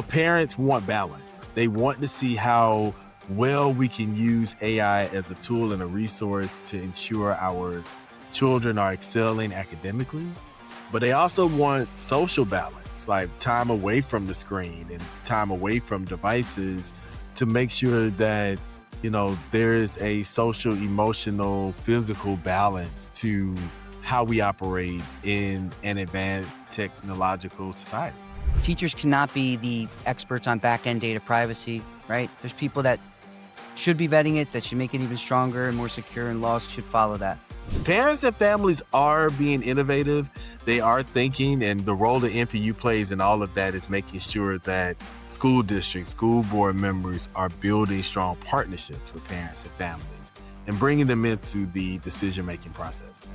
Parents want balance. They want to see how well we can use AI as a tool and a resource to ensure our children are excelling academically, but they also want social balance, like time away from the screen and time away from devices to make sure that, there is a social, emotional, physical balance to how we operate in an advanced technological society. Teachers cannot be the experts on back-end data privacy, right? There's people that should be vetting it, that should make it even stronger and more secure, and laws should follow that. Parents and families are being innovative. They are thinking, and the role that NPU plays in all of that is making sure that school districts, school board members are building strong partnerships with parents and families and bringing them into the decision-making process.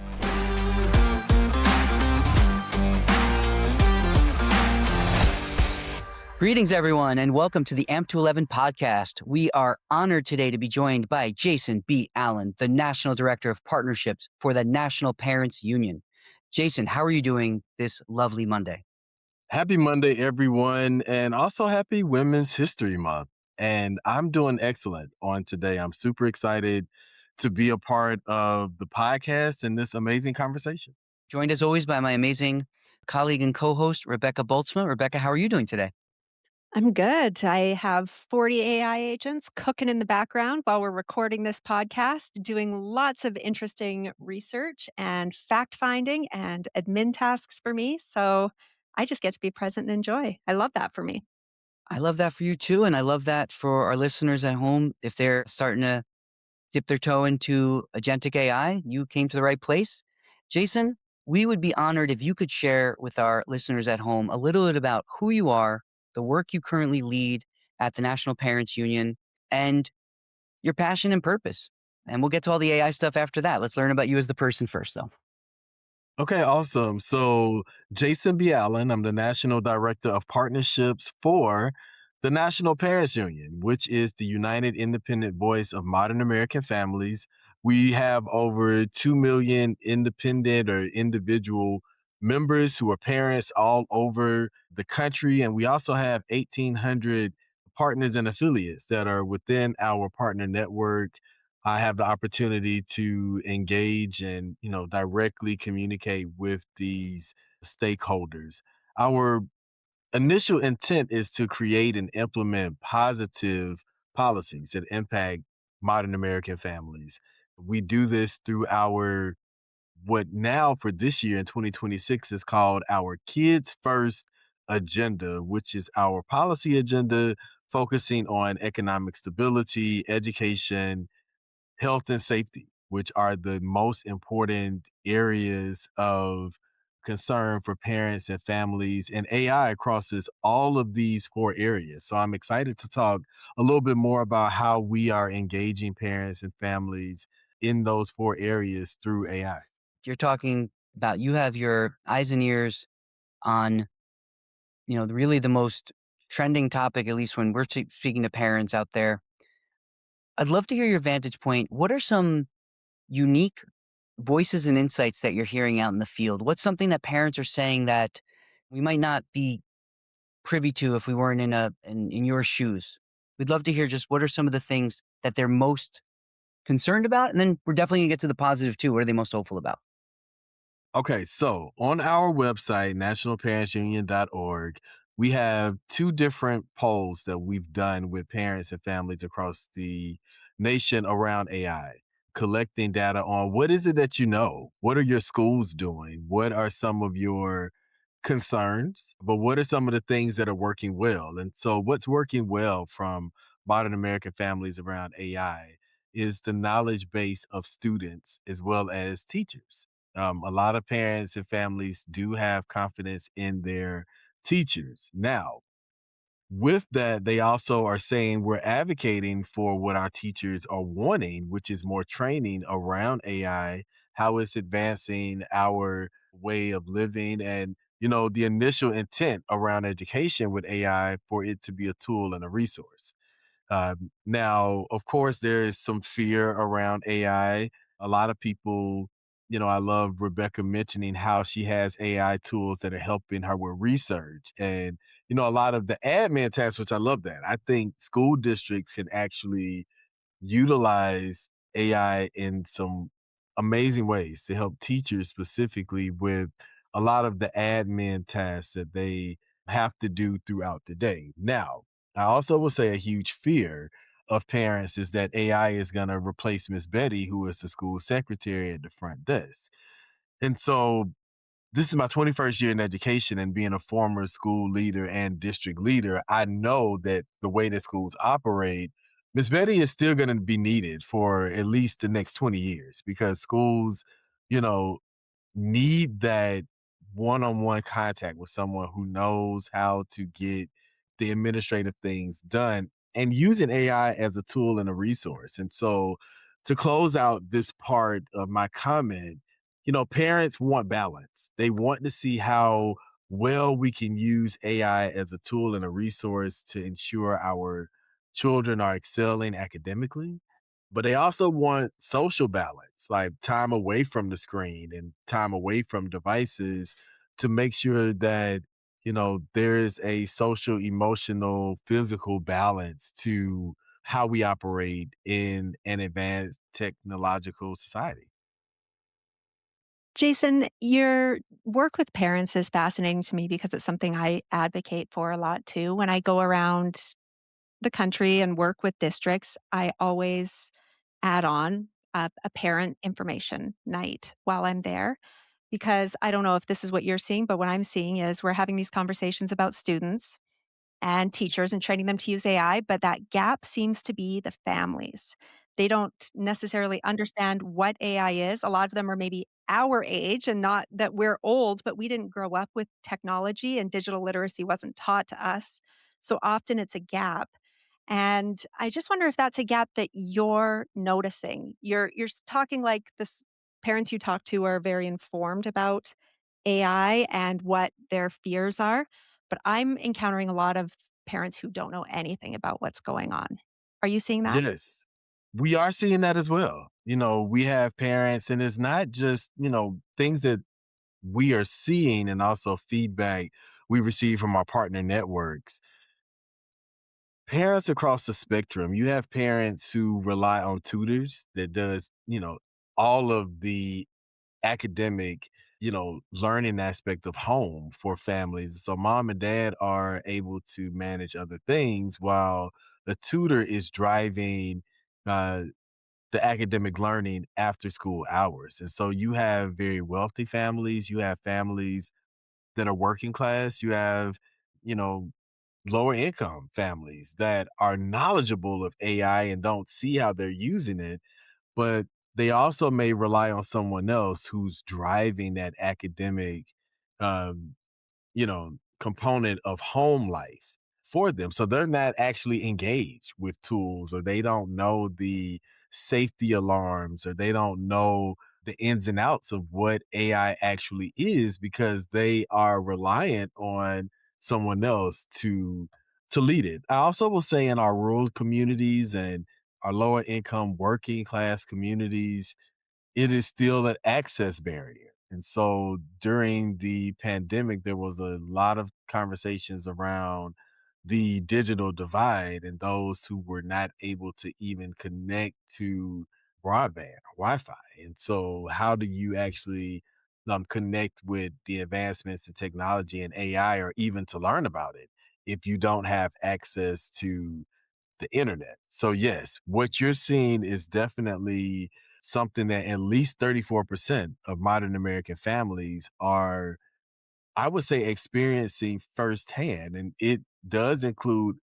Greetings, everyone, and welcome to the AMP211 podcast. We are honored today to be joined by Jason B. Allen, the National Director of Partnerships for the National Parents Union. Jason, how are you doing this lovely Monday? Happy Monday, everyone, and also happy Women's History Month. And I'm doing excellent on today. I'm super excited to be a part of the podcast and this amazing conversation. Joined as always by my amazing colleague and co-host, Rebecca Boltzma. Rebecca, how are you doing today? I'm good. I have 40 AI agents cooking in the background while we're recording this podcast, doing lots of interesting research and fact finding and admin tasks for me. So I just get to be present and enjoy. I love that for me. I love that for you too, and I love that for our listeners at home. If they're starting to dip their toe into agentic AI, you came to the right place. Jason, we would be honored if you could share with our listeners at home a little bit about who you are, the work you currently lead at the National Parents Union, and your passion and purpose. And we'll get to all the AI stuff after that. Let's learn about you as the person first, though. Okay, awesome. So, Jason B. Allen, I'm the National Director of Partnerships for the National Parents Union, which is the united independent voice of modern American families. We have over 2 million independent or individual members who are parents all over the country. And we also have 1,800 partners and affiliates that are within our partner network. I have the opportunity to engage and, directly communicate with these stakeholders. Our initial intent is to create and implement positive policies that impact modern American families. We do this through our what now for this year in 2026 is called our Kids First agenda, which is our policy agenda focusing on economic stability, education, health and safety, which are the most important areas of concern for parents and families. And AI crosses all of these four areas. So I'm excited to talk a little bit more about how we are engaging parents and families in those four areas through AI. You're talking about you have your eyes and ears on, really the most trending topic, at least when we're speaking to parents out there. I'd love to hear your vantage point. What are some unique voices and insights that you're hearing out in the field? What's something that parents are saying that we might not be privy to if we weren't in your shoes? We'd love to hear just what are some of the things that they're most concerned about, and then we're definitely gonna get to the positive too. What are they most hopeful about? Okay, so on our website, nationalparentsunion.org, we have two different polls that we've done with parents and families across the nation around AI, collecting data on what is it that you know? What are your schools doing? What are some of your concerns? But what are some of the things that are working well? And so, what's working well from modern American families around AI is the knowledge base of students as well as teachers. A lot of parents and families do have confidence in their teachers. Now, with that, they also are saying we're advocating for what our teachers are wanting, which is more training around AI, how it's advancing our way of living, and the initial intent around education with AI for it to be a tool and a resource. Now, of course, there is some fear around AI. A lot of people I love Rebecca mentioning how she has AI tools that are helping her with research and, a lot of the admin tasks, which I love that. I think school districts can actually utilize AI in some amazing ways to help teachers specifically with a lot of the admin tasks that they have to do throughout the day. Now, I also will say a huge fear of parents is that AI is going to replace Miss Betty, who is the school secretary at the front desk. And so this is my 21st year in education, and being a former school leader and district leader, I know that the way that schools operate, Miss Betty is still going to be needed for at least the next 20 years because schools, you know, need that one-on-one contact with someone who knows how to get the administrative things done and using AI as a tool and a resource. And so to close out this part of my comment, parents want balance. They want to see how well we can use AI as a tool and a resource to ensure our children are excelling academically, but they also want social balance, like time away from the screen and time away from devices to make sure that, there is a social, emotional, physical balance to how we operate in an advanced technological society. Jason, your work with parents is fascinating to me because it's something I advocate for a lot too. When I go around the country and work with districts, I always add on a parent information night while I'm there because I don't know if this is what you're seeing, but what I'm seeing is we're having these conversations about students and teachers and training them to use AI, but that gap seems to be the families. They don't necessarily understand what AI is. A lot of them are maybe our age and not that we're old, but we didn't grow up with technology and digital literacy wasn't taught to us. So often it's a gap. And I just wonder if that's a gap that you're noticing. You're talking like this parents you talk to are very informed about AI and what their fears are, but I'm encountering a lot of parents who don't know anything about what's going on. Are you seeing that? Yes, we are seeing that as well. We have parents, and it's not just, things that we are seeing and also feedback we receive from our partner networks. Parents across the spectrum, you have parents who rely on tutors that does, all of the academic, learning aspect of home for families. So mom and dad are able to manage other things while the tutor is driving uh, the academic learning after school hours. And so you have very wealthy families, you have families that are working class, you have, you know, lower income families that are knowledgeable of AI and don't see how they're using it, but they also may rely on someone else who's driving that academic, um, component of home life for them. So they're not actually engaged with tools, or they don't know the safety alarms, or they don't know the ins and outs of what AI actually is because they are reliant on someone else to lead it. I also will say in our rural communities and our lower income working class communities, it is still an access barrier. And so during the pandemic, there was a lot of conversations around the digital divide and those who were not able to even connect to broadband or Wi-Fi. And so, how do you actually connect with the advancements in technology and AI, or even to learn about it, if you don't have access to the internet? So yes, what you're seeing is definitely something that at least 34% of modern American families are, I would say, experiencing firsthand. And it does include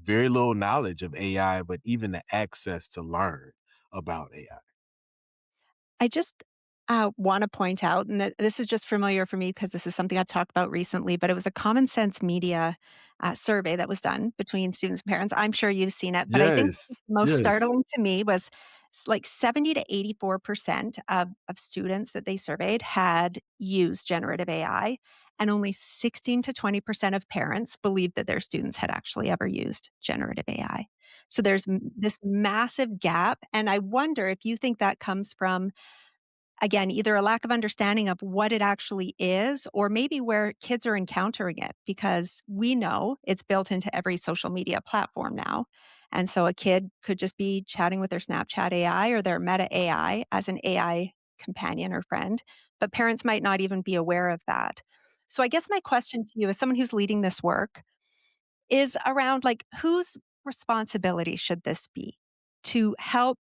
very little knowledge of AI, but even the access to learn about AI. I just want to point out, and this is just familiar for me because this is something I've talked about recently, but it was a Common Sense Media survey that was done between students and parents. I'm sure you've seen it, but I think Yes. the most Yes. startling to me was like 70 to 84% of students that they surveyed had used generative AI, and only 16 to 20% of parents believed that their students had actually ever used generative AI. So there's this massive gap. And I wonder if you think that comes from Again, either a lack of understanding of what it actually is, or maybe where kids are encountering it, because we know it's built into every social media platform now. And so a kid could just be chatting with their Snapchat AI or their Meta AI as an AI companion or friend, but parents might not even be aware of that. So I guess my question to you, as someone who's leading this work, is around like whose responsibility should this be to help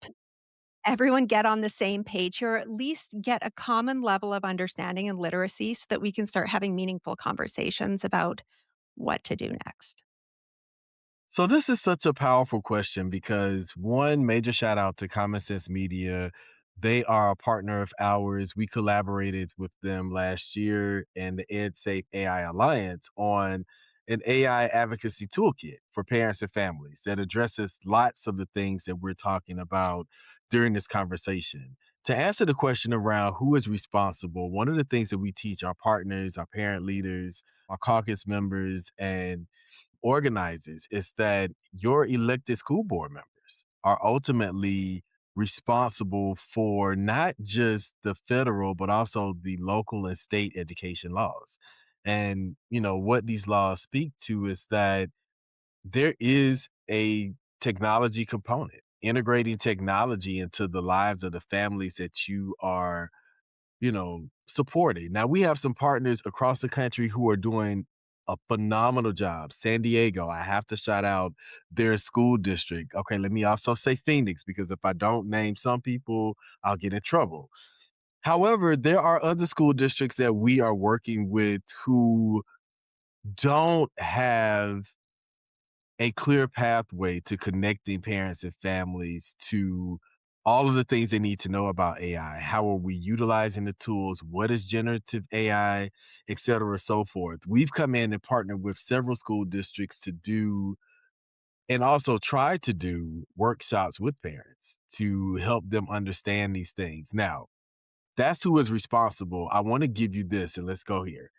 everyone get on the same page here, or at least get a common level of understanding and literacy so that we can start having meaningful conversations about what to do next. So this is such a powerful question because one major shout out to Common Sense Media. They are a partner of ours. We collaborated with them last year and the EdSafe AI Alliance on an AI advocacy toolkit for parents and families that addresses lots of the things that we're talking about during this conversation. To answer the question around who is responsible, one of the things that we teach our partners, our parent leaders, our caucus members, and organizers is that your elected school board members are ultimately responsible for not just the federal, but also the local and state education laws. And, what these laws speak to is that there is a technology component, integrating technology into the lives of the families that you are supporting. Now we have some partners across the country who are doing a phenomenal job. San Diego, I have to shout out their school district. Okay, let me also say Phoenix because if I don't name some people, I'll get in trouble. However, there are other school districts that we are working with who don't have a clear pathway to connecting parents and families to all of the things they need to know about AI. How are we utilizing the tools? What is generative AI, et cetera, so forth. We've come in and partnered with several school districts to do and also try to do workshops with parents to help them understand these things. Now, that's who is responsible. I want to give you this, and let's go here.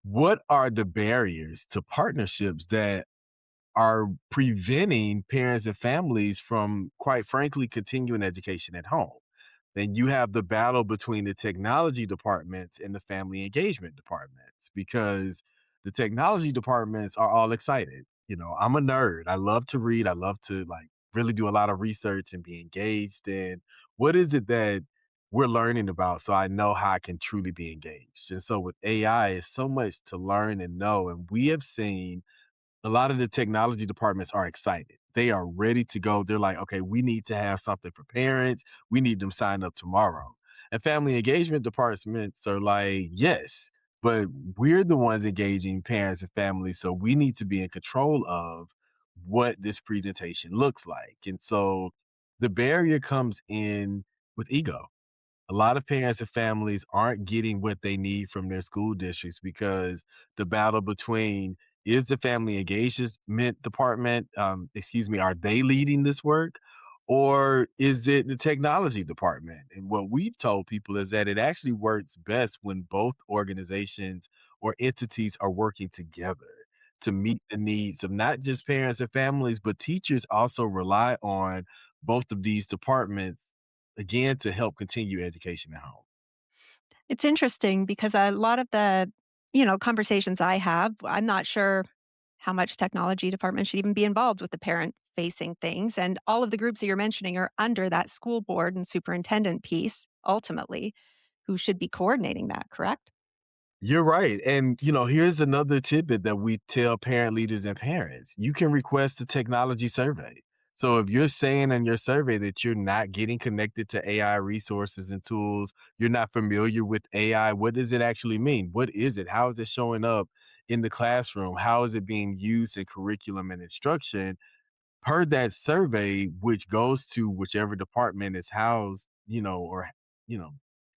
What are the barriers to partnerships that are preventing parents and families from, quite frankly, continuing education at home? Then you have the battle between the technology departments and the family engagement departments because the technology departments are all excited. I'm a nerd. I love to read. I love to really do a lot of research and be engaged in what is it that we're learning about so I know how I can truly be engaged. And so with AI, it's so much to learn and know. And we have seen a lot of the technology departments are excited. They are ready to go. They're like, okay, we need to have something for parents. We need them signed up tomorrow. And family engagement departments are like, yes, but we're the ones engaging parents and families. So we need to be in control of what this presentation looks like. And so the barrier comes in with ego. A lot of parents and families aren't getting what they need from their school districts because the battle between is the family engagement department, are they leading this work? Or is it the technology department? And what we've told people is that it actually works best when both organizations or entities are working together to meet the needs of not just parents and families, but teachers also rely on both of these departments again to help continue education at home. It's interesting because a lot of the, conversations I have, I'm not sure how much technology department should even be involved with the parent facing things. And all of the groups that you're mentioning are under that school board and superintendent piece, ultimately, who should be coordinating that, correct? You're right. And, here's another tidbit that we tell parent leaders and parents. You can request a technology survey. So if you're saying in your survey that you're not getting connected to AI resources and tools, you're not familiar with AI, what does it actually mean? What is it? How is it showing up in the classroom? How is it being used in curriculum and instruction? Per that survey, which goes to whichever department is housed, or, you know,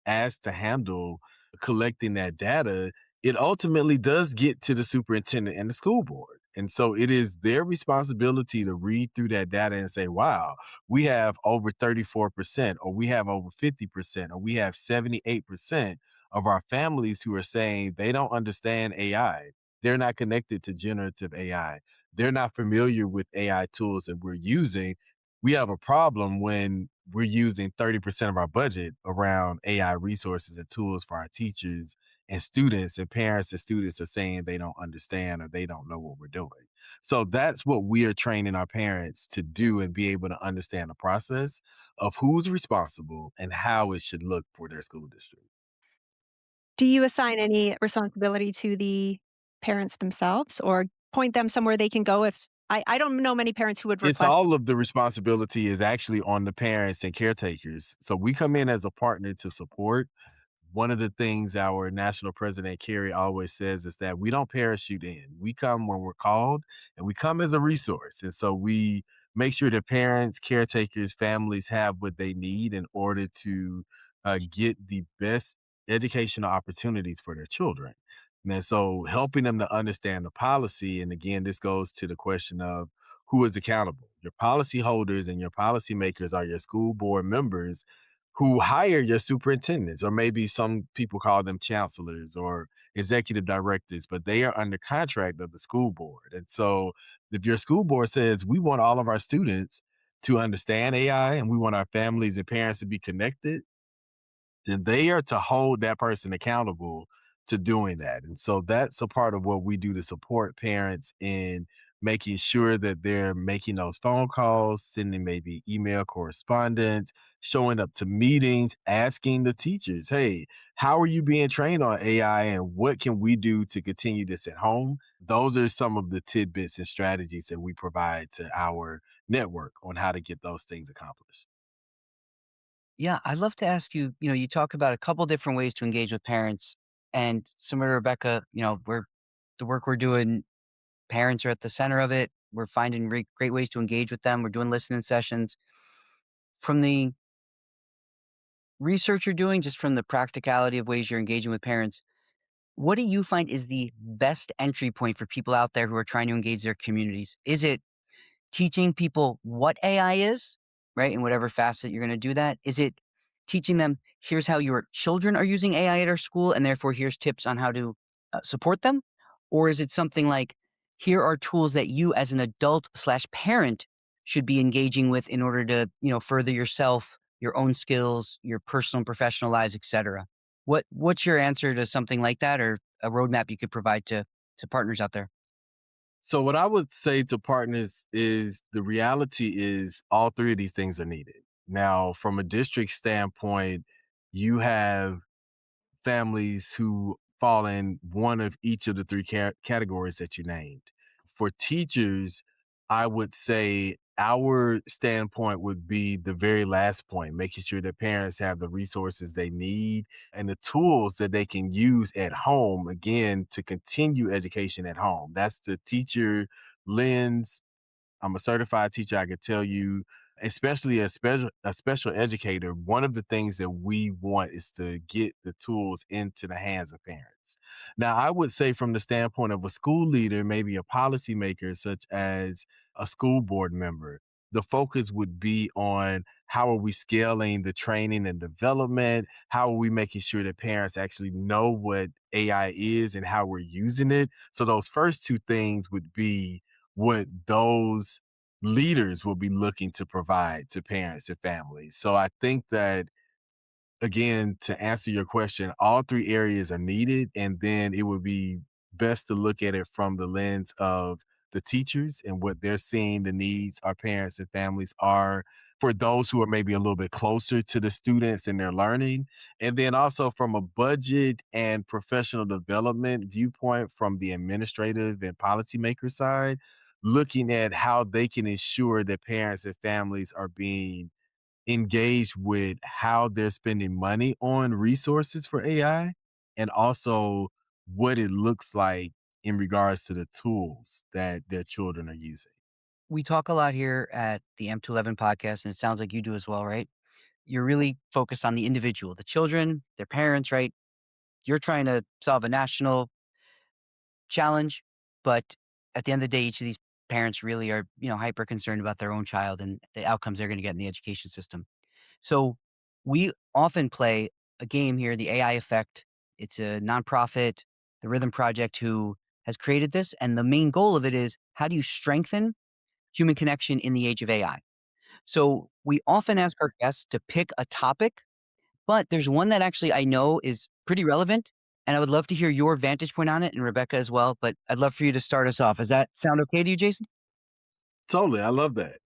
asked to handle collecting that data, it ultimately does get to the superintendent and the school board. And so it is their responsibility to read through that data and say, wow, we have over 34%, or we have over 50%, or we have 78% of our families who are saying they don't understand AI. They're not connected to generative AI. They're not familiar with AI tools that we're using. We have a problem when we're using 30% of our budget around AI resources and tools for our teachers and students, and parents and students are saying they don't understand or they don't know what we're doing. So that's what we are training our parents to do and be able to understand the process of who's responsible and how it should look for their school district. Do you assign any responsibility to the parents themselves or point them somewhere they can go if I don't know many parents who would It's request. all of the responsibility is actually on the parents and caretakers. So we come in as a partner to support. One of the things our national president Kerry always says is that we don't parachute in. We come when we're called, and we come as a resource. And so we make sure that parents, caretakers, families have what they need in order to get the best educational opportunities for their children. And so helping them to understand the policy. And again, this goes to the question of who is accountable. Your policyholders and your policymakers are your school board members who hire your superintendents, or maybe some people call them chancellors or executive directors, but they are under contract of the school board. And so if your school board says, we want all of our students to understand AI and we want our families and parents to be connected, then they are to hold that person accountable to doing that. And so that's a part of what we do to support parents in making sure that they're making those phone calls, sending maybe email correspondence, showing up to meetings, asking the teachers, hey, how are you being trained on AI and what can we do to continue this at home? Those are some of the tidbits and strategies that we provide to our network on how to get those things accomplished. Yeah, I'd love to ask you, you talk about a couple different ways to engage with parents. And similar to Rebecca, we're the work we're doing, parents are at the center of it. We're finding great ways to engage with them. We're doing listening sessions. From the research you're doing, just from the practicality of ways you're engaging with parents, what do you find is the best entry point for people out there who are trying to engage their communities? Is it teaching people what AI is, right? In whatever facet you're going to do that. Is it teaching them, here's how your children are using AI at our school, and therefore here's tips on how to support them? Or is it something like, here are tools that you as an adult slash parent should be engaging with in order to, further yourself, your own skills, your personal and professional lives, etc. What's your answer to something like that, or a roadmap you could provide to partners out there? So what I would say to partners is the reality is all three of these things are needed. Now, from a district standpoint, you have families who fall in one of each of the three categories that you named. For teachers, I would say our standpoint would be the very last point, making sure that parents have the resources they need and the tools that they can use at home, again, to continue education at home. That's the teacher lens. I'm a certified teacher. I could tell you, especially a special educator, one of the things that we want is to get the tools into the hands of parents. Now, I would say from the standpoint of a school leader, maybe a policymaker, such as a school board member, the focus would be on how are we scaling the training and development? How are we making sure that parents actually know what AI is and how we're using it? So those first two things would be what those leaders will be looking to provide to parents and families. So I think that, again, to answer your question, all three areas are needed. And then it would be best to look at it from the lens of the teachers and what they're seeing the needs our parents and families are for those who are maybe a little bit closer to the students and their learning. And then also from a budget and professional development viewpoint from the administrative and policymaker side, looking at how they can ensure that parents and families are being engaged with how they're spending money on resources for AI and also what it looks like in regards to the tools that their children are using. We talk a lot here at the M211 podcast, and it sounds like you do as well, right? You're really focused on the individual, the children, their parents, right? You're trying to solve a national challenge, but at the end of the day, each of these parents really are, hyper concerned about their own child and the outcomes they're going to get in the education system. So we often play a game here, the AI Effect. It's a nonprofit, the Rhythm Project, who has created this. And the main goal of it is, how do you strengthen human connection in the age of AI? So we often ask our guests to pick a topic, but there's one that actually I know is pretty relevant, and I would love to hear your vantage point on it and Rebecca as well. But I'd love for you to start us off. Does that sound okay to you, Jason? Totally. I love that.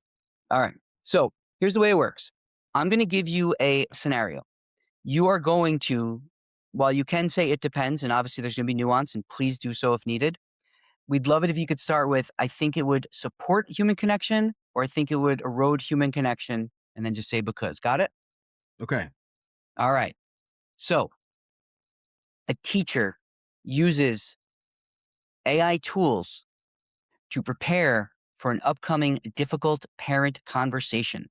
All right. So here's the way it works. I'm going to give you a scenario. You are going to, while you can say it depends, and obviously there's going to be nuance, and please do so if needed. We'd love it if you could start with, I think it would support human connection, or I think it would erode human connection, and then just say because. Got it? Okay. All right. So a teacher uses AI tools to prepare for an upcoming difficult parent conversation.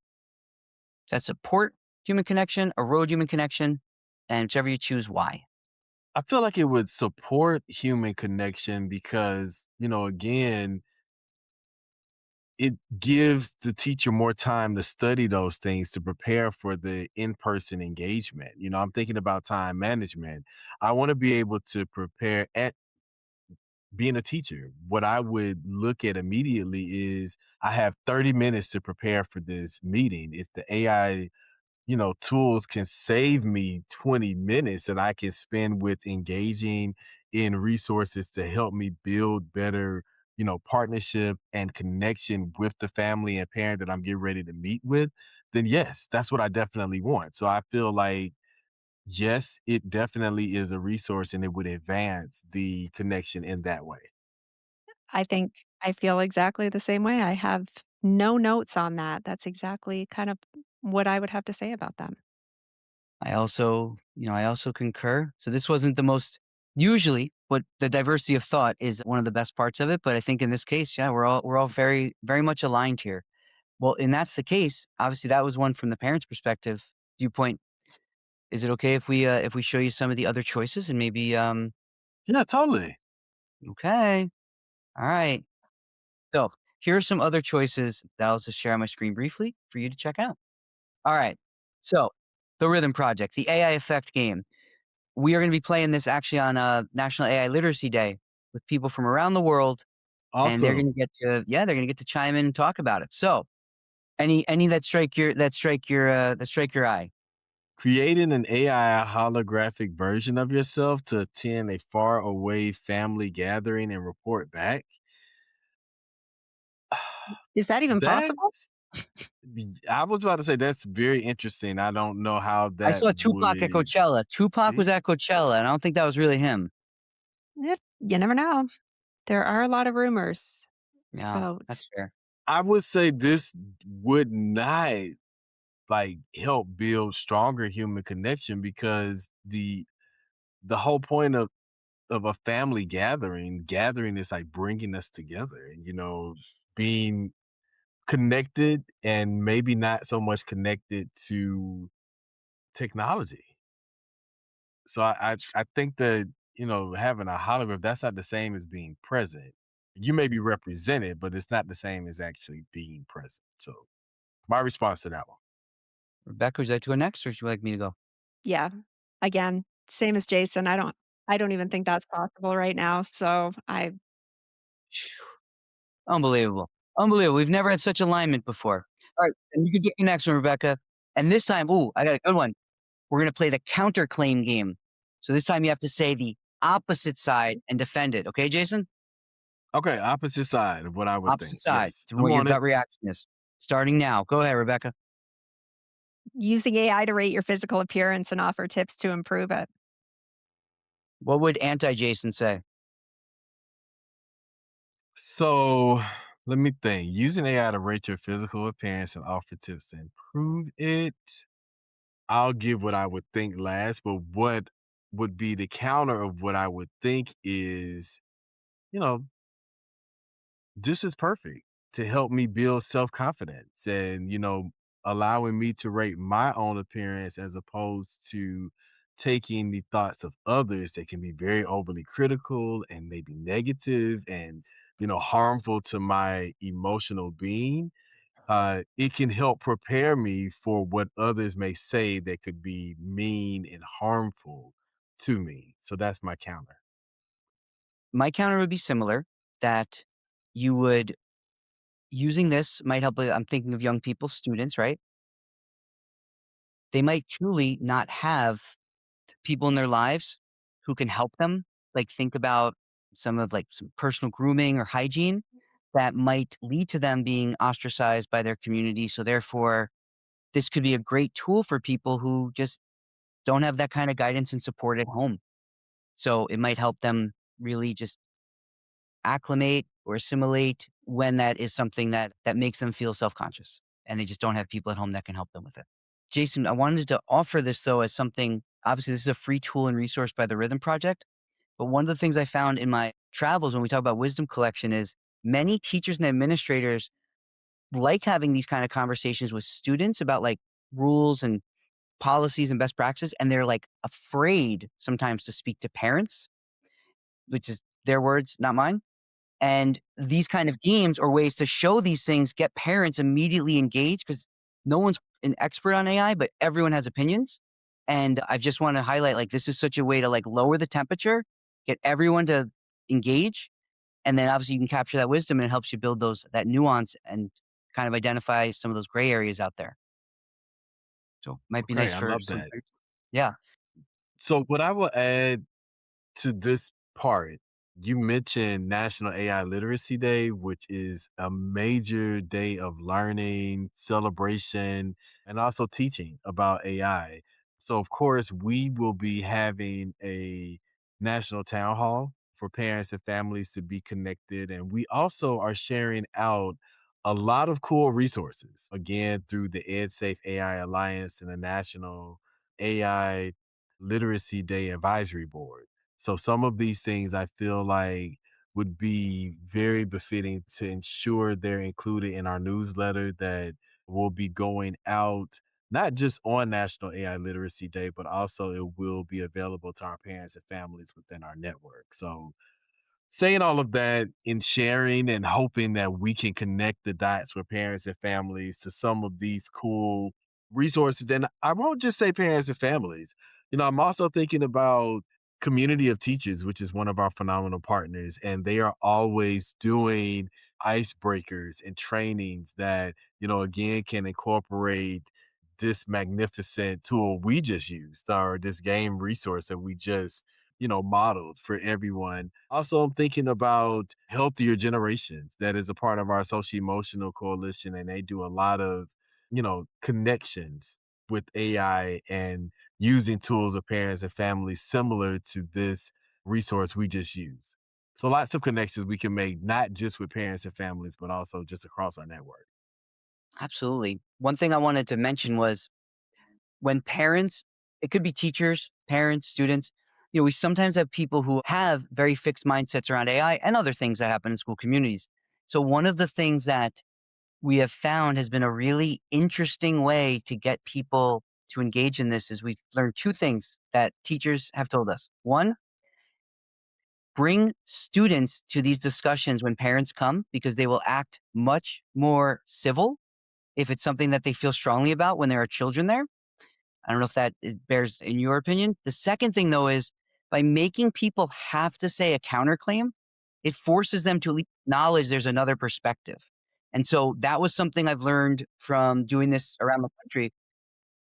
Does that support human connection, erode human connection, and whichever you choose, why? I feel like it would support human connection because, again, it gives the teacher more time to study those things to prepare for the in-person engagement. I'm thinking about time management. I want to be able to prepare at being a teacher. What I would look at immediately is I have 30 minutes to prepare for this meeting. If the AI tools can save me 20 minutes that I can spend with engaging in resources to help me build better, partnership and connection with the family and parent that I'm getting ready to meet with, then yes, that's what I definitely want. So I feel like, yes, it definitely is a resource and it would advance the connection in that way. I think I feel exactly the same way. I have no notes on that. That's exactly kind of what I would have to say about them. I also concur. So this wasn't the most usually what the diversity of thought is one of the best parts of it, but I think in this case, yeah, we're all very very much aligned here. Well, and that's the case. Obviously, that was one from the parents' perspective viewpoint. Is it okay if we show you some of the other choices and maybe Yeah, totally. okay, all right. So here are some other choices that I'll just share on my screen briefly for you to check out. All right. So the Rhythm Project, the AI Effect game. We are going to be playing this actually on National AI Literacy Day with people from around the world, and they're going Awesome. to get to they're going to get to chime in and talk about it. So any that strike your eye. Creating an AI holographic version of yourself to attend a far away family gathering and report back. Is that even possible? That's I was about to say that's very interesting. I don't know how I that saw Tupac at would Coachella. Tupac was mm, at Coachella, and I don't think that was really him. Yep, you never know. There are a lot of rumors Yeah, about that's fair. I would say this would not like help build stronger human connection because the whole point of a family gathering is like bringing us together and being connected and maybe not so much connected to technology. So I think that, having a hologram, that's not the same as being present. You may be represented, but it's not the same as actually being present. So my response to that one. Rebecca, would you like to go next, or would you like me to go? yeah. Again, same as Jason. I don't even think that's possible right now. So I Phew, unbelievable, unbelievable. We've never had such alignment before. All right, and you can get the next one, Rebecca. And this time, ooh, I got a good one. We're gonna play the counterclaim game. So this time you have to say the opposite side and defend it. Okay, Jason? Okay, opposite side of what I would Opposite think. side Yes, to I'm what your on it. gut reaction is. Starting now. Go ahead, Rebecca. using AI to rate your physical appearance and offer tips to improve it. What would anti-Jason say? So let me think. Using AI to rate your physical appearance and offer tips to improve it. I'll give what I would think last, but what would be the counter of what I would think is, you know, this is perfect to help me build self-confidence and, allowing me to rate my own appearance as opposed to taking the thoughts of others that can be very overly critical and maybe negative and, harmful to my emotional being. It can help prepare me for what others may say that could be mean and harmful to me. So that's my counter. My counter would be similar, that you would using this might help. I'm thinking of young people, students, right? They might truly not have people in their lives who can help them, like think about some personal grooming or hygiene that might lead to them being ostracized by their community. So therefore, this could be a great tool for people who just don't have that kind of guidance and support at home. So it might help them really just acclimate or assimilate when that is something that makes them feel self-conscious and they just don't have people at home that can help them with it. Jason, I wanted to offer this though as something, obviously this is a free tool and resource by the Rhythm Project, but one of the things I found in my travels when we talk about wisdom collection is many teachers and administrators like having these kind of conversations with students about like rules and policies and best practices, and they're like afraid sometimes to speak to parents, which is their words, not mine. And these kind of games or ways to show these things get parents immediately engaged because no one's an expert on AI, but everyone has opinions. And I just want to highlight like this is such a way to like lower the temperature, get everyone to engage, and then obviously you can capture that wisdom and it helps you build those that nuance and kind of identify some of those gray areas out there. So it might be Okay, nice I for love some. that. Yeah, So, what I will add to this part, you mentioned National AI Literacy Day, which is a major day of learning, celebration, and also teaching about AI. So, of course, we will be having a national town hall for parents and families to be connected. And we also are sharing out a lot of cool resources, again, through the EdSafe AI Alliance and the National AI Literacy Day Advisory Board. So some of these things I feel like would be very befitting to ensure they're included in our newsletter that will be going out not just on National AI Literacy Day, but also it will be available to our parents and families within our network. So saying all of that in sharing and hoping that we can connect the dots with parents and families to some of these cool resources. And I won't just say parents and families. I'm also thinking about Community of Teachers, which is one of our phenomenal partners, and they are always doing icebreakers and trainings that, again, can incorporate this magnificent tool we just used or this game resource that we just modeled for everyone. Also, I'm thinking about Healthier Generations. That is a part of our social emotional coalition, and they do a lot of, connections with AI and using tools of parents and families similar to this resource we just used. So lots of connections we can make, not just with parents and families, but also just across our network. absolutely. One thing I wanted to mention was when parents, it could be teachers, parents, students, we sometimes have people who have very fixed mindsets around AI and other things that happen in school communities. So one of the things that we have found has been a really interesting way to get people to engage in this is we've learned two things that teachers have told us. One, bring students to these discussions when parents come because they will act much more civil if it's something that they feel strongly about when there are children there. I don't know if that bears in your opinion. The second thing, though, is by making people have to say a counterclaim, it forces them to at least acknowledge there's another perspective. And so that was something I've learned from doing this around the country.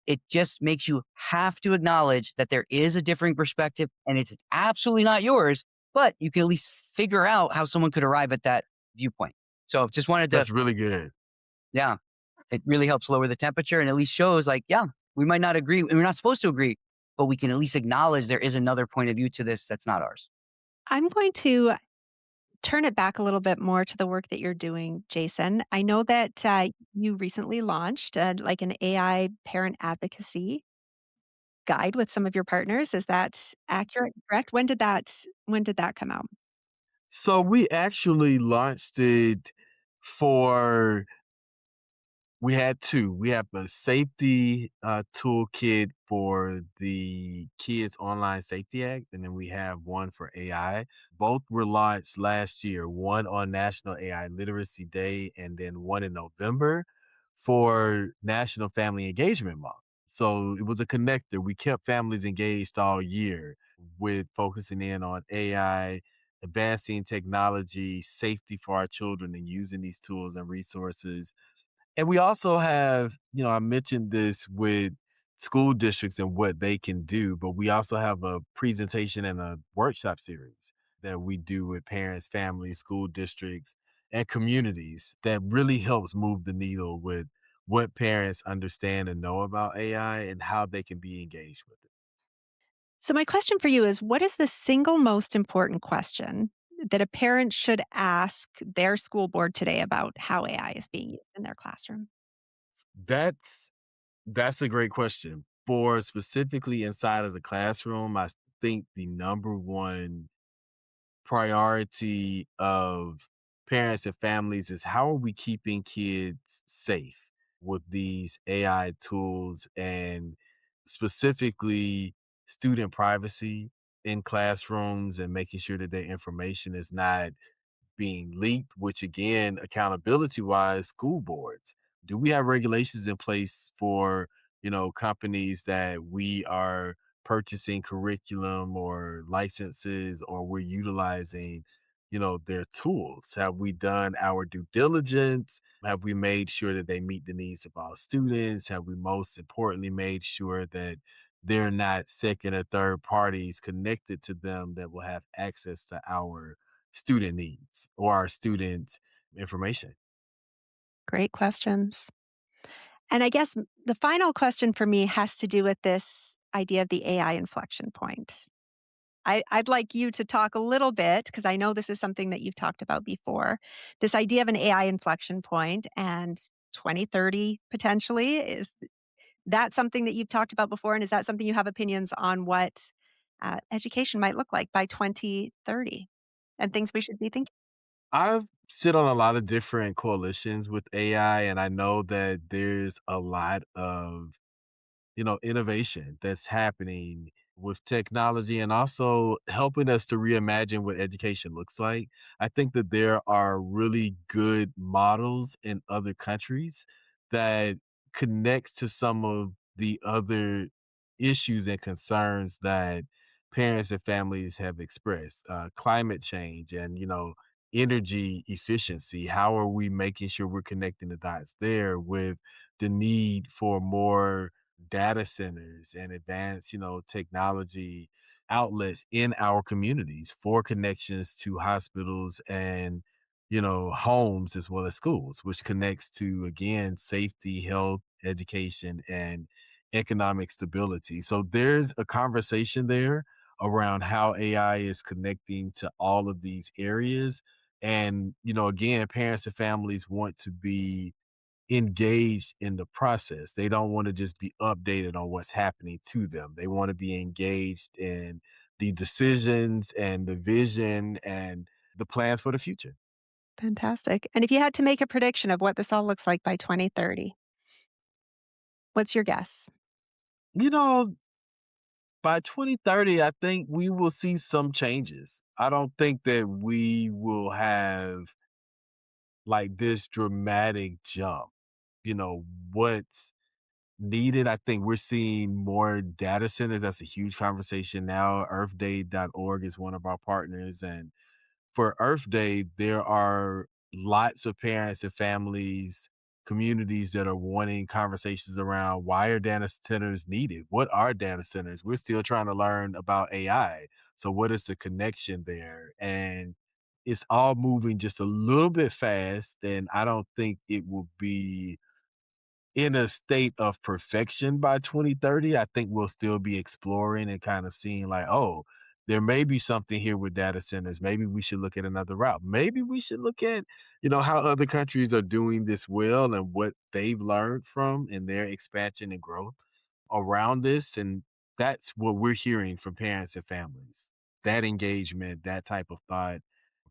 It just makes you have to acknowledge that there is a differing perspective and it's absolutely not yours, but you can at least figure out how someone could arrive at that viewpoint. So just wanted to, That's really good. yeah, it really helps lower the temperature and at least shows like, yeah, we might not agree and we're not supposed to agree, but we can at least acknowledge there is another point of view to this that's not ours. I'm going to turn it back a little bit more to the work that you're doing, Jason. I know that you recently launched like an AI parent advocacy guide with some of your partners. Is that accurate? Correct? When did that come out? So we actually launched it for we had 2. We have a safety, toolkit for the Kids Online Safety Act, and then we have one for AI. Both were launched last year, one on National AI Literacy Day and then one in November for National Family Engagement Month. So it was a connector. We kept families engaged all year with focusing in on AI advancing technology, safety for our children, and using these tools and resources. And we also have, I mentioned this with school districts and what they can do, but we also have a presentation and a workshop series that we do with parents, families, school districts, and communities that really helps move the needle with what parents understand and know about AI and how they can be engaged with it. So, my question for you is, what is the single most important question that a parent should ask their school board today about how AI is being used in their classroom? That's that's a great question. For specifically inside of the classroom, I think the number one priority of parents and families is how are we keeping kids safe with these AI tools and specifically student privacy in classrooms and making sure that their information is not being leaked, which again, accountability wise, school boards. Do we have regulations in place for, companies that we are purchasing curriculum or licenses or we're utilizing, their tools? Have we done our due diligence? Have we made sure that they meet the needs of our students? Have we most importantly made sure that they're not second or third parties connected to them that will have access to our student needs or our students' information? Great questions. And I guess the final question for me has to do with this idea of the AI inflection point. I'd like you to talk a little bit, because I know this is something that you've talked about before, this idea of an AI inflection point and 2030 potentially. Is that something that you've talked about before? And is that something you have opinions on what education might look like by 2030 and things we should be thinking? I've sit on a lot of different coalitions with AI, and I know that there's a lot of innovation that's happening with technology and also helping us to reimagine what education looks like. I think that there are really good models in other countries that connects to some of the other issues and concerns that parents and families have expressed. Climate change and, energy efficiency. How are we making sure we're connecting the dots there with the need for more data centers and advanced, technology outlets in our communities for connections to hospitals and, homes as well as schools, which connects to, again, safety, health, education, and economic stability. So there's a conversation there around how AI is connecting to all of these areas. And, again, parents and families want to be engaged in the process. They don't want to just be updated on what's happening to them. They want to be engaged in the decisions and the vision and the plans for the future. Fantastic. And if you had to make a prediction of what this all looks like by 2030, what's your guess? You know, by 2030, I think we will see some changes. I don't think that we will have like this dramatic jump. What's needed, I think we're seeing more data centers. That's a huge conversation now. Earthday.org is one of our partners. And for Earth Day, there are lots of parents and families, communities that are wanting conversations around why are data centers needed? What are data centers? We're still trying to learn about AI. So, what is the connection there? And it's all moving just a little bit fast. And I don't think it will be in a state of perfection by 2030. I think we'll still be exploring and kind of seeing like, oh, there may be something here with data centers. Maybe we should look at another route. Maybe we should look at, how other countries are doing this well and what they've learned from in their expansion and growth around this. And that's what we're hearing from parents and families. That engagement, that type of thought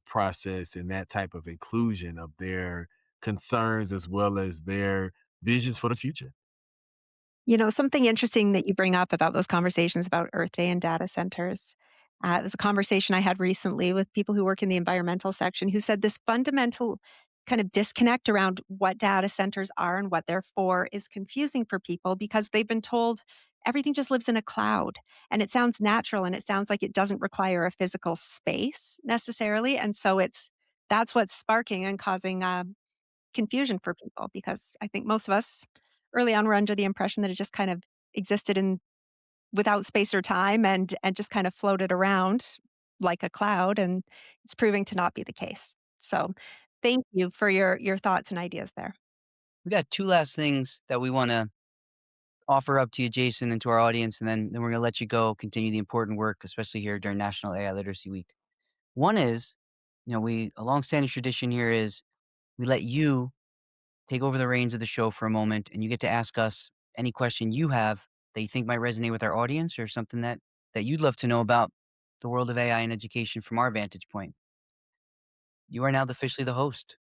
process, and that type of inclusion of their concerns as well as their visions for the future. Something interesting that you bring up about those conversations about Earth Day and data centers. It was a conversation I had recently with people who work in the environmental section who said this fundamental kind of disconnect around what data centers are and what they're for is confusing for people because they've been told everything just lives in a cloud, and it sounds natural, and it sounds like it doesn't require a physical space necessarily, and so that's what's sparking and causing, confusion for people because I think most of us early on were under the impression that it just kind of existed in without space or time and just kind of floated around like a cloud, and it's proving to not be the case. So, thank you for your thoughts and ideas there. We got two last things that we want to offer up to you, Jason, and to our audience, and then we're going to let you go continue the important work, especially here during National AI Literacy Week. One is, we a longstanding tradition here is we let you take over the reins of the show for a moment, and you get to ask us any question you have that you think might resonate with our audience, or something that you'd love to know about the world of AI and education from our vantage point. You are now officially the host.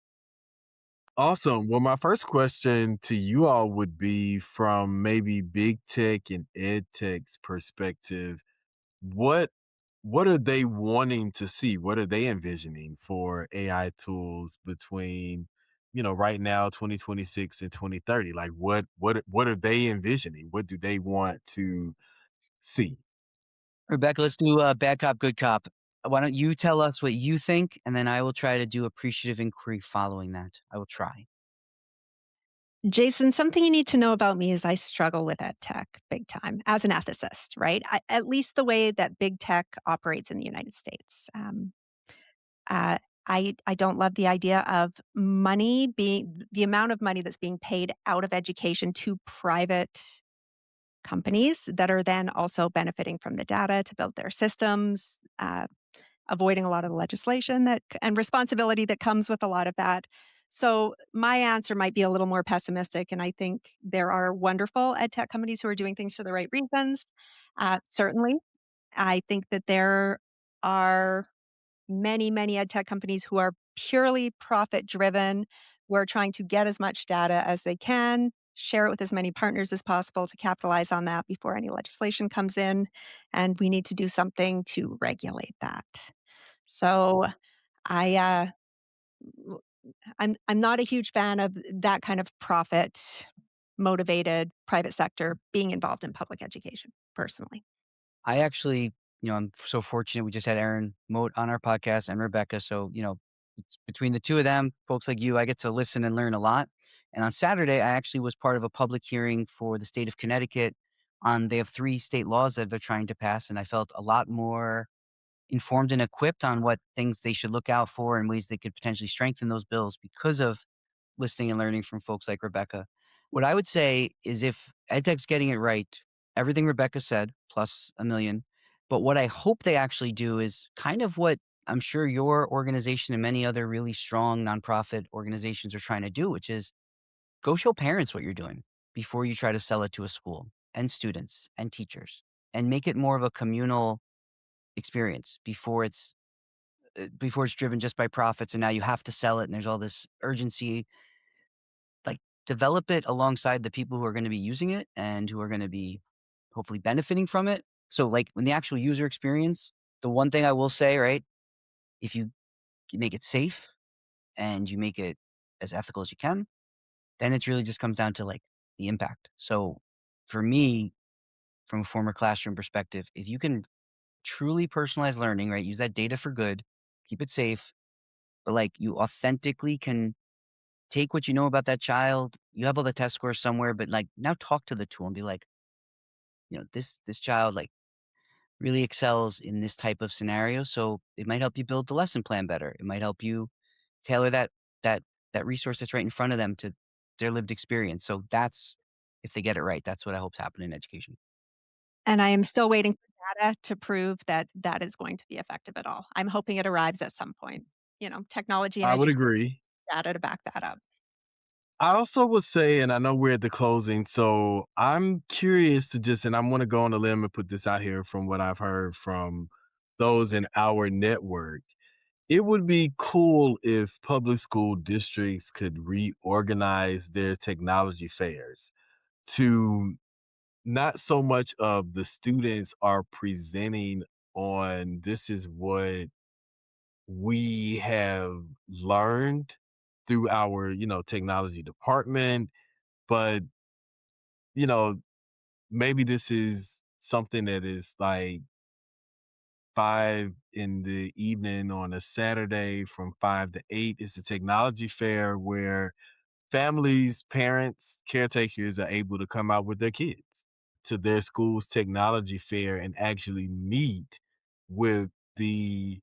Awesome. Well, my first question to you all would be from maybe big tech and ed tech's perspective. What what are they wanting to see? What are they envisioning for AI tools between, right now, 2026 and 2030? Like what are they envisioning? What do they want to see? Rebecca, let's do bad cop, good cop. Why don't you tell us what you think, and then I will try to do appreciative inquiry following that. I will try. Jason, something you need to know about me is I struggle with ed tech big time as an ethicist, right? At least the way that big tech operates in the United States. Uh, I don't love the idea of money being the amount of money that's being paid out of education to private companies that are then also benefiting from the data to build their systems, avoiding a lot of the legislation that and responsibility that comes with a lot of that. So my answer might be a little more pessimistic, and I think there are wonderful ed tech companies who are doing things for the right reasons. Certainly, I think that there are many ed tech companies who are purely profit driven, who are trying to get as much data as they can, share it with as many partners as possible to capitalize on that before any legislation comes in. And we need to do something to regulate that. So I, w- I'm not a huge fan of that kind of profit motivated private sector being involved in public education personally. I actually, I'm so fortunate we just had Aaron Moat on our podcast and Rebecca. So, it's between the two of them, folks like you, I get to listen and learn a lot. And on Saturday, I actually was part of a public hearing for the state of Connecticut on they have three state laws that they're trying to pass. And I felt a lot more informed and equipped on what things they should look out for and ways they could potentially strengthen those bills because of listening and learning from folks like Rebecca. What I would say is if EdTech's getting it right, everything Rebecca said, plus a million. But what I hope they actually do is kind of what I'm sure your organization and many other really strong nonprofit organizations are trying to do, which is go show parents what you're doing before you try to sell it to a school and students and teachers and make it more of a communal experience before it's driven just by profits and now you have to sell it and there's all this urgency. Like, develop it alongside the people who are gonna be using it and who are gonna be hopefully benefiting from it. So, like, when the actual user experience, the one thing I will say, right, if you make it safe and you make it as ethical as you can, then it really just comes down to, like, the impact. So, for me, from a former classroom perspective, if you can truly personalize learning, right, use that data for good, keep it safe, but, like, you authentically can take what you know about that child. You have all the test scores somewhere, but, like, now talk to the tool and be like, this child, like, really excels in this type of scenario, so it might help you build the lesson plan better. It might help you tailor that that resource that's right in front of them to their lived experience. So that's if they get it right, that's what I hope's happening in education. And I am still waiting for data to prove that that is going to be effective at all. I'm hoping it arrives at some point. Technology and I would education agree. data to back that up. I also would say, and I know we're at the closing, so I'm curious to just, and I'm going to go on a limb and put this out here from what I've heard from those in our network. It would be cool if public school districts could reorganize their technology fairs to not so much of the students are presenting on this is what we have learned through our technology department, but you know maybe this is something that is like 5 in the evening on a Saturday from 5 to 8. It's a technology fair where families, parents, caretakers are able to come out with their kids to their school's technology fair and actually meet with the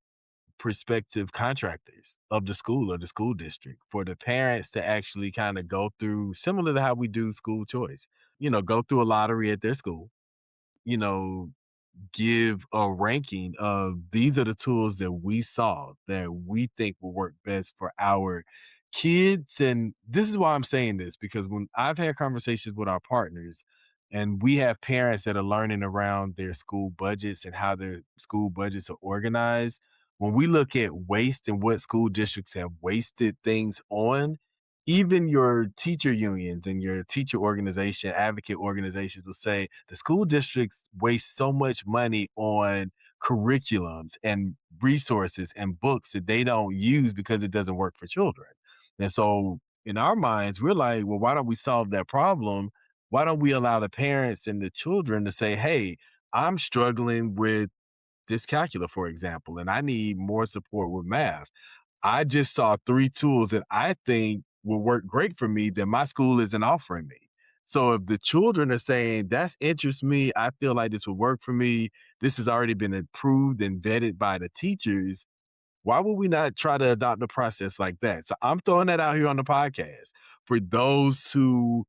prospective contractors of the school or the school district for the parents to actually kind of go through similar to how we do school choice, go through a lottery at their school, you know, give a ranking of these are the tools that we saw that we think will work best for our kids. And this is why I'm saying this because when I've had conversations with our partners and we have parents that are learning around their school budgets and how their school budgets are organized, when we look at waste and what school districts have wasted things on, even your teacher unions and your teacher organization, advocate organizations will say the school districts waste so much money on curriculums and resources and books that they don't use because it doesn't work for children. And so in our minds, we're like, well, why don't we solve that problem? Why don't we allow the parents and the children to say, hey, I'm struggling with dyscalculia, for example, and I need more support with math. I just saw 3 tools that I think will work great for me that my school isn't offering me. So if the children are saying, "That's interests me, I feel like this will work for me. This has already been approved and vetted by the teachers," why would we not try to adopt a process like that? So I'm throwing that out here on the podcast for those who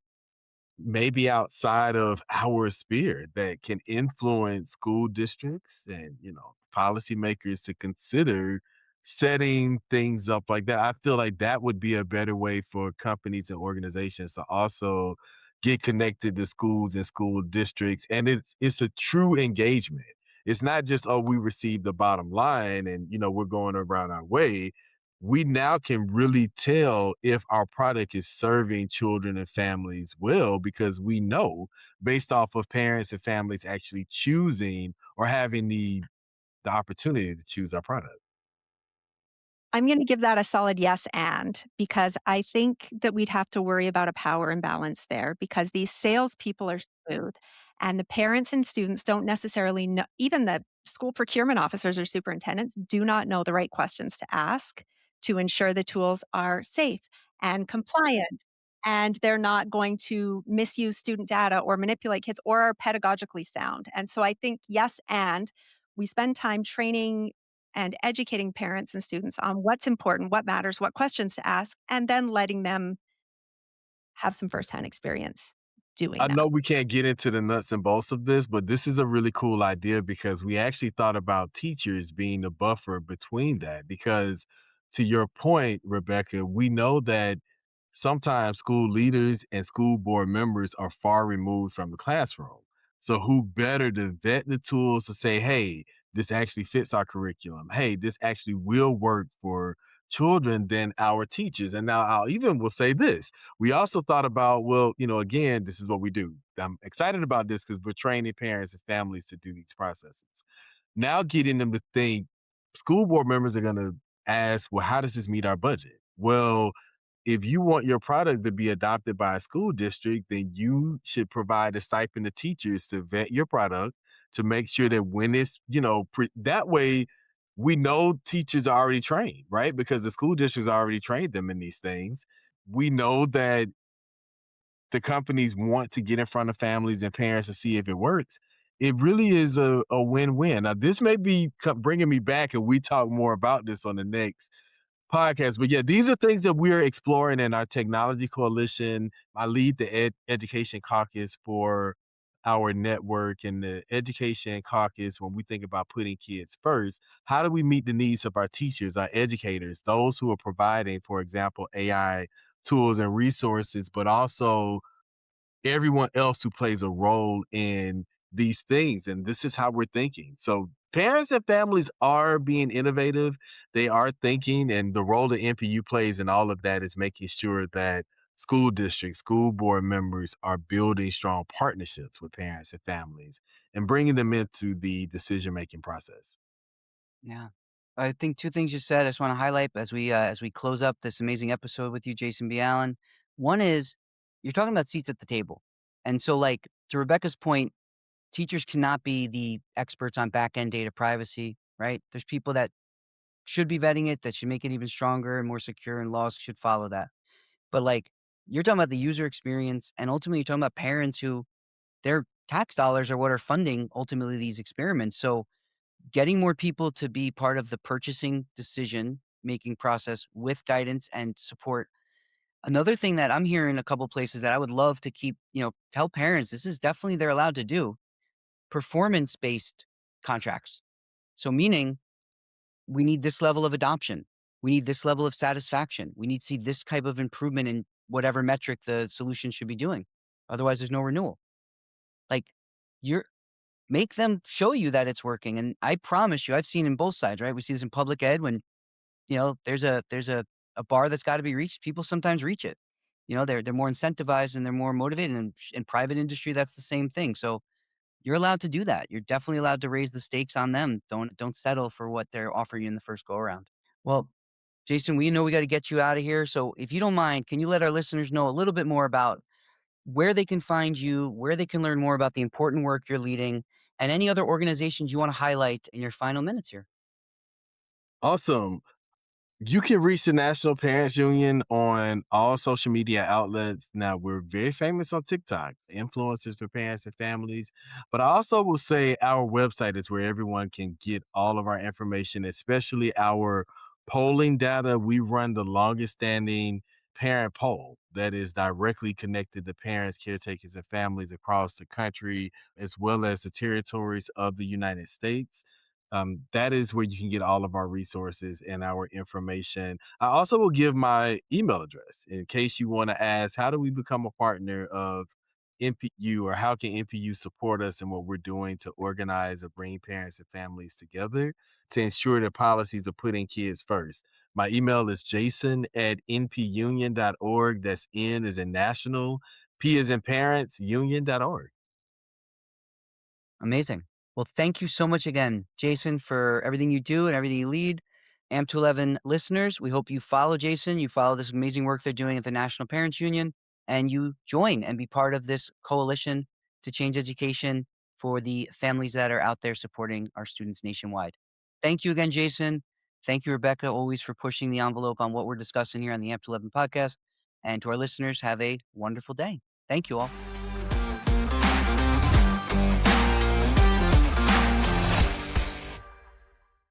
maybe outside of our sphere that can influence school districts and policymakers to consider setting things up like that. I feel like that would be a better way for companies and organizations to also get connected to schools and school districts, and it's a true engagement. It's not just, oh, we received the bottom line and we're going around our way. We now can really tell if our product is serving children and families well because we know based off of parents and families actually choosing or having the opportunity to choose our product. I'm gonna give that a solid yes, and because I think that we'd have to worry about a power imbalance there because these salespeople are smooth, and the parents and students don't necessarily know even the school procurement officers or superintendents do not know the right questions to ask to ensure the tools are safe and compliant, and they're not going to misuse student data or manipulate kids or are pedagogically sound, and so I think yes, and we spend time training and educating parents and students on what's important, what matters, what questions to ask, and then letting them have some firsthand experience doing I that. know we can't get into the nuts and bolts of this, but this is a really cool idea because we actually thought about teachers being the buffer between that. Because to your point, Rebecca, we know that sometimes school leaders and school board members are far removed from the classroom. So, who better to vet the tools to say, hey, this actually fits our curriculum? Hey, this actually will work for children than our teachers. And now I'll even will say this, we also thought about, well, again, this is what we do. I'm excited about this because we're training parents and families to do these processes. Now, getting them to think, school board members are going to ask, well, how does this meet our budget? Well, if you want your product to be adopted by a school district, then you should provide a stipend to teachers to vet your product to make sure that when it's, that way we know teachers are already trained, right? Because the school districts already trained them in these things. We know that the companies want to get in front of families and parents to see if it works. It really is a win-win. Now, this may be bringing me back, and we talk more about this on the next podcast. But yeah, these are things that we're exploring in our technology coalition. I lead the Education Caucus for our network and the Education Caucus. When we think about putting kids first, how do we meet the needs of our teachers, our educators, those who are providing, for example, AI tools and resources, but also everyone else who plays a role in these things. And this is how we're thinking. So parents and families are being innovative. They are thinking, and the role that NPU plays in all of that is making sure that school districts, school board members are building strong partnerships with parents and families and bringing them into the decision making process. Yeah. I think 2 things you said I just wanna highlight as we close up this amazing episode with you, Jason B. Allen. One is, you're talking about seats at the table. And so, like, to Rebecca's point, teachers cannot be the experts on back end data privacy, right? There's people that should be vetting it, that should make it even stronger and more secure, and laws should follow that. But like, you're talking about the user experience, and ultimately you're talking about parents who their tax dollars are what are funding ultimately these experiments. So getting more people to be part of the purchasing decision making process with guidance and support. Another thing that I'm hearing a couple places that I would love to keep, tell parents this is definitely they're allowed to do performance based contracts. So meaning we need this level of adoption. We need this level of satisfaction. We need to see this type of improvement in whatever metric the solution should be doing. Otherwise, there's no renewal. Like, you're make them show you that it's working. And I promise you, I've seen in both sides, right? We see this in public ed when, there's a bar that's got to be reached. People sometimes reach it. They're more incentivized and they're more motivated. And in private industry, that's the same thing. So you're allowed to do that. You're definitely allowed to raise the stakes on them. Don't settle for what they're offering you in the first go around. Well, Jason, we know we got to get you out of here. So if you don't mind, can you let our listeners know a little bit more about where they can find you, where they can learn more about the important work you're leading, and any other organizations you want to highlight in your final minutes here? Awesome. You can reach the National Parents Union on all social media outlets. Now, we're very famous on TikTok, influencers for parents and families. But I also will say our website is where everyone can get all of our information, especially our polling data. We run the longest standing parent poll that is directly connected to parents, caretakers, and families across the country, as well as the territories of the United States. That is where you can get all of our resources and our information. I also will give my email address in case you want to ask, how do we become a partner of NPU, or how can NPU support us in what we're doing to organize or bring parents and families together to ensure that policies are putting kids first. My email is jason@npunion.org. That's N as in national, P as in parents, union.org. Amazing. Well, thank you so much again, Jason, for everything you do and everything you lead. AMP211 listeners, we hope you follow Jason, you follow this amazing work they're doing at the National Parents Union, and you join and be part of this coalition to change education for the families that are out there supporting our students nationwide. Thank you again, Jason. Thank you, Rebecca, always for pushing the envelope on what we're discussing here on the AMP211 podcast. And to our listeners, have a wonderful day. Thank you all.